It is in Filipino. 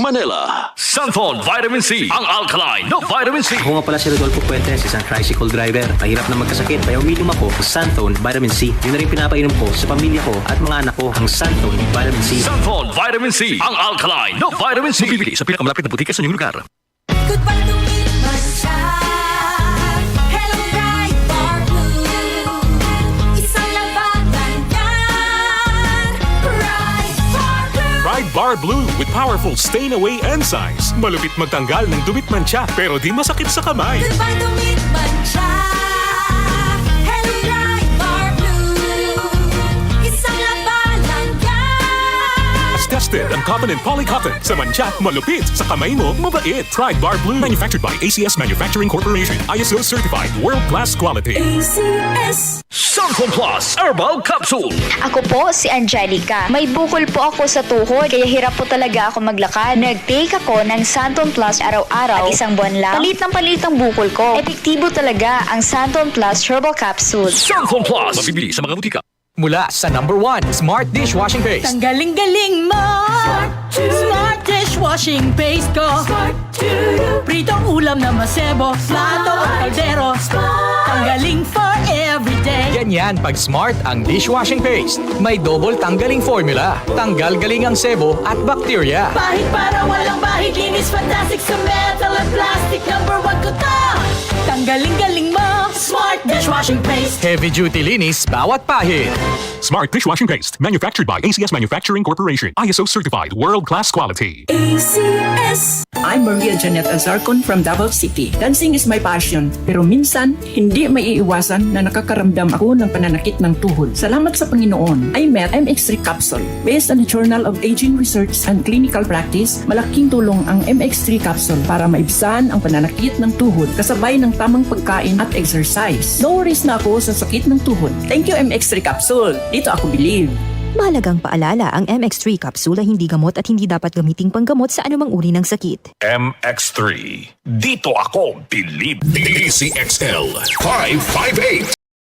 Manila. Santon Vitamin C, ang alkaline na vitamin C. Ako nga pala si Rodolfo Puentes, isang tricycle driver. Mahirap na magkasakit, kaya uminom ako ng Santon Vitamin C. Yun na rin pinapainom ko sa pamilya ko at mga anak ko, ang Santon Vitamin C. Santon Vitamin C, ang alkaline na vitamin C. Bibili sa pinakamalapit na butika sa inyong lugar. Goodbye to meet Mansyan. Hello, Bright Bar Blue. Isang labanan yan. Bright Bar Blue. Pride Bar Blue with powerful stain-away enzymes. Malupit magtanggal ng dumit mancha pero di masakit sa kamay. Goodbye to meet Mansyan. Hello, Bright Bar Blue. Isang labanan yan. As tested ang cotton and polycotton. Sa mancha, malupit. Sa kamay mo, mabait. Pride Bar Blue. Manufactured by ACS Manufacturing Corporation. ISO certified. World-class quality. ACS. Santon Plus Herbal Capsule. Ako po si Angelica. May bukol po ako sa tuhod, kaya hirap po talaga ako maglakad. Nag-take ako ng Santon Plus araw-araw at isang buwan lang. Palit ang bukol ko. Epektibo talaga ang Santon Plus Herbal Capsule. Santon Plus. Mabibili sa mga butika. Mula sa #1 Smart Dishwashing Paste. Ang galing-galing mo! Smart dishwashing paste ko. Pritong ulam na masebo, plato o kaldero. Tanggaling for everyday. Ganyan pag Smart ang dishwashing paste. May double tanggaling formula. Tanggal galing ang sebo at bakterya. Bahid para walang bahid, linis fantastic sa metal at plastic. #1 ko to! Tanggaling-galing mo! Smart dishwashing paste. Heavy duty linis bawat pahid. Smart Dishwashing Paste. Manufactured by ACS Manufacturing Corporation. ISO certified. World-class quality. ACS. I'm Maria Janet Azarcon from Davao City. Dancing is my passion, pero minsan, hindi maiiwasan na nakakaramdam ako ng pananakit ng tuhod. Salamat sa Panginoon, I met MX3 Capsule. Based on the Journal of Aging Research and Clinical Practice, malaking tulong ang MX3 Capsule para maibsan ang pananakit ng tuhod kasabay ng tamang pagkain at exercise. No worries na ako sa sakit ng tuhod. Thank you MX3 Capsule. Dito ako believe. Mahalagang paalala, ang MX3 capsule ay hindi gamot at hindi dapat gamiting panggamot sa anumang uri ng sakit. MX3. Dito ako believe. DCXL 558.